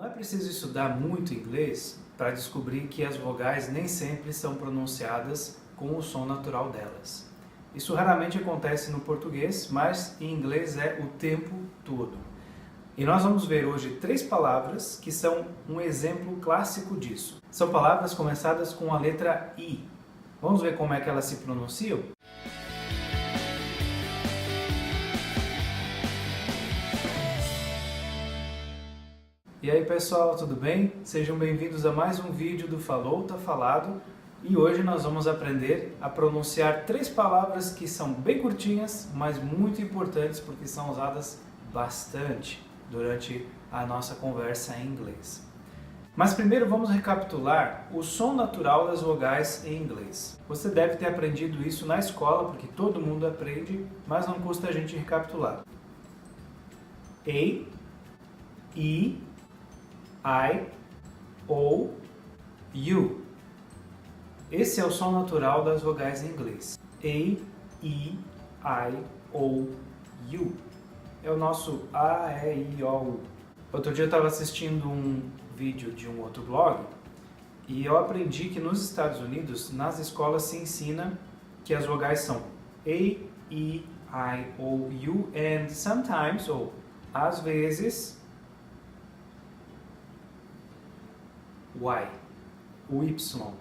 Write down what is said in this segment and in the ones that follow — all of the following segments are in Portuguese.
Não é preciso estudar muito inglês para descobrir que as vogais nem sempre são pronunciadas com o som natural delas. Isso raramente acontece no português, mas em inglês é o tempo todo. E nós vamos ver hoje 3 palavras que são um exemplo clássico disso. São palavras começadas com a letra I. Vamos ver como é que elas se pronunciam? E aí pessoal, tudo bem? Sejam bem-vindos a mais um vídeo do Falou, Tá Falado. E hoje nós vamos aprender a pronunciar 3 palavras que são bem curtinhas, mas muito importantes porque são usadas bastante durante a nossa conversa em inglês. Mas primeiro vamos recapitular o som natural das vogais em inglês. Você deve ter aprendido isso na escola, porque todo mundo aprende, mas não custa a gente recapitular. A, E, I, O, U. Esse é o som natural das vogais em inglês. A, E, I, O, U. É o nosso A, E, I, O, U. Outro dia eu estava assistindo um vídeo de um outro blog e eu aprendi que nos Estados Unidos, nas escolas se ensina que as vogais são A, E, I, O, U and sometimes, ou às vezes, Y, o Y,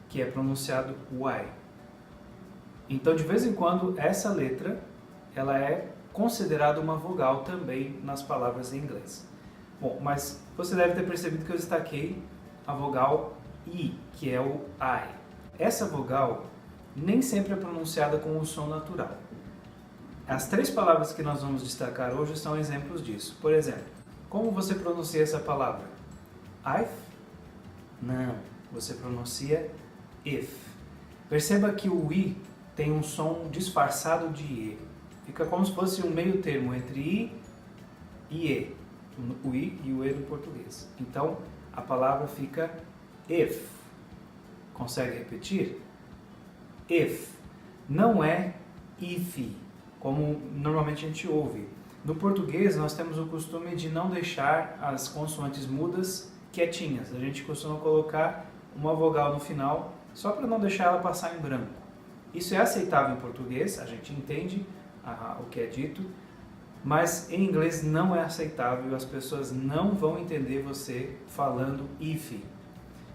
que é pronunciado Y. Então, de vez em quando, essa letra ela é considerada uma vogal também nas palavras em inglês. Bom, mas você deve ter percebido que eu destaquei a vogal I, que é o I. Essa vogal nem sempre é pronunciada com o som natural. As 3 palavras que nós vamos destacar hoje são exemplos disso. Por exemplo, como você pronuncia essa palavra? I've? Não, você pronuncia if. Perceba que o I tem um som disfarçado de E. Fica como se fosse um meio termo entre I e E. O I e o E do português. Então, a palavra fica if. Consegue repetir? If. Não é if, como normalmente a gente ouve. No português, nós temos o costume de não deixar as consoantes mudas quietinhas. A gente costuma colocar uma vogal no final só para não deixar ela passar em branco. Isso é aceitável em português, a gente entende o que é dito, mas em inglês não é aceitável, as pessoas não vão entender você falando if.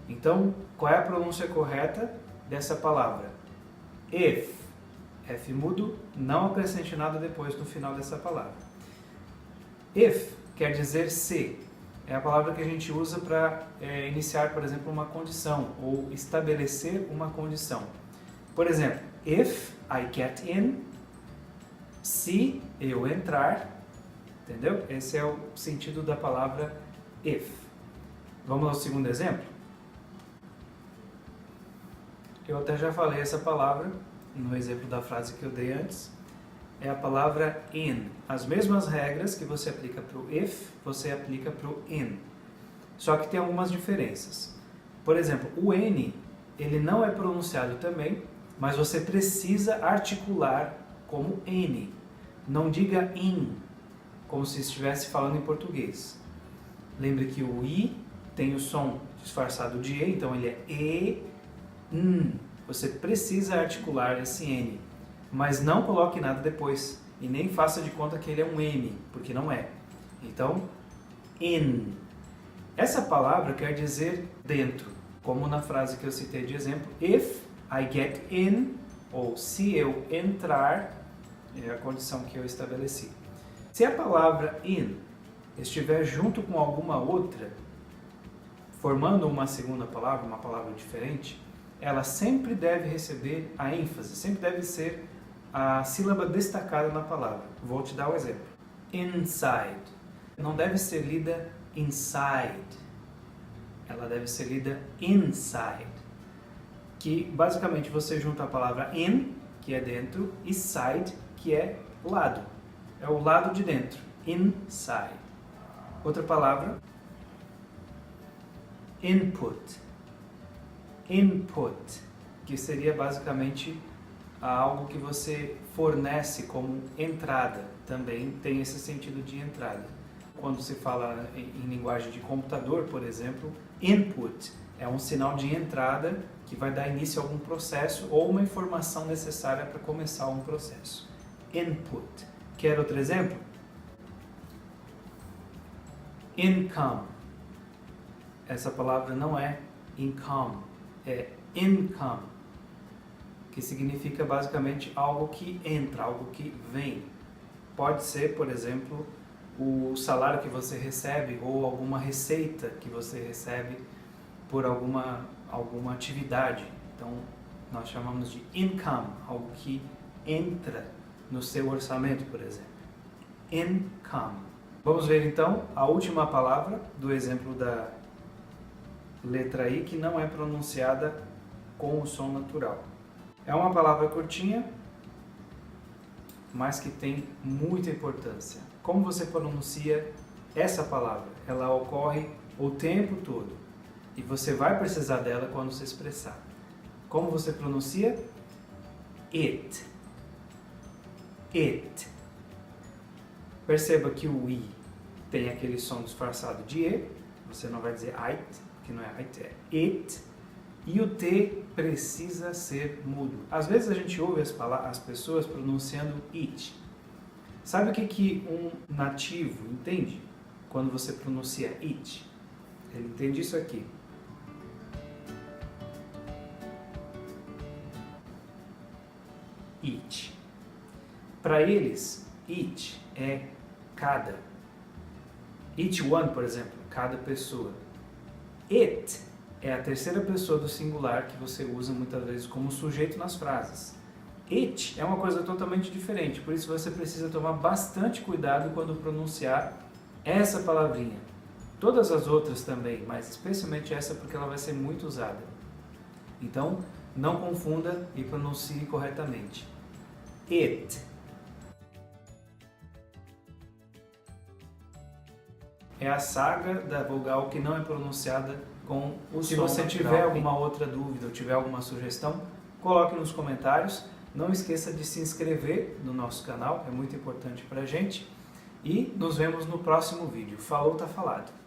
Então, qual é a pronúncia correta dessa palavra? If. F mudo, não acrescente nada depois no final dessa palavra. If quer dizer se. É a palavra que a gente usa para iniciar, por exemplo, uma condição ou estabelecer uma condição. Por exemplo, if I get in, se eu entrar, entendeu? Esse é o sentido da palavra if. Vamos ao segundo exemplo? Eu até já falei essa palavra no exemplo da frase que eu dei antes. É a palavra in. As mesmas regras que você aplica para o if, você aplica para o in. Só que tem algumas diferenças. Por exemplo, o N, ele não é pronunciado também, mas você precisa articular como N. Não diga in, como se estivesse falando em português. Lembre que o I tem o som disfarçado de E, então ele é E, N. Você precisa articular esse N. Mas não coloque nada depois e nem faça de conta que ele é um M, porque não é. Então, in. Essa palavra quer dizer dentro, como na frase que eu citei de exemplo, if I get in, ou se eu entrar, é a condição que eu estabeleci. Se a palavra in estiver junto com alguma outra, formando uma segunda palavra, uma palavra diferente, ela sempre deve receber a ênfase, sempre deve ser a sílaba destacada na palavra. Vou te dar um exemplo. Inside. Não deve ser lida inside. Ela deve ser lida inside. Que basicamente você junta a palavra in, que é dentro, e side, que é lado. É o lado de dentro. Inside. Outra palavra. Input. Input, que seria basicamente algo que você fornece como entrada, também tem esse sentido de entrada. quando se fala em linguagem de computador, por exemplo, input é um sinal de entrada que vai dar início a algum processo ou uma informação necessária para começar um processo. Input. Quer outro exemplo? Income. Essa palavra não é income, é income, que significa basicamente algo que entra, algo que vem. Pode ser, por exemplo, o salário que você recebe ou alguma receita que você recebe por alguma atividade. Então, nós chamamos de income, algo que entra no seu orçamento, por exemplo. Income. Vamos ver então a última palavra do exemplo da letra I, que não é pronunciada com o som natural. É uma palavra curtinha, mas que tem muita importância. Como você pronuncia essa palavra? Ela ocorre o tempo todo e você vai precisar dela quando se expressar. Como você pronuncia? It. It. Perceba que o I tem aquele som disfarçado de E. Você não vai dizer it, que não é it, é it. E o T precisa ser mudo. Às vezes a gente ouve as pessoas pronunciando it. Sabe o que um nativo entende quando você pronuncia it? Ele entende isso aqui. It. Para eles, it é cada. Each one, por exemplo, cada pessoa. It é a terceira pessoa do singular que você usa muitas vezes como sujeito nas frases. It é uma coisa totalmente diferente, por isso você precisa tomar bastante cuidado quando pronunciar essa palavrinha. Todas as outras também, mas especialmente essa porque ela vai ser muito usada. Então, não confunda e pronuncie corretamente. It. É a saga da vogal que não é pronunciada com o som. Se você tiver alguma outra dúvida ou tiver alguma sugestão, coloque nos comentários. Não esqueça de se inscrever no nosso canal, é muito importante pra gente. E nos vemos no próximo vídeo. Falou, tá falado!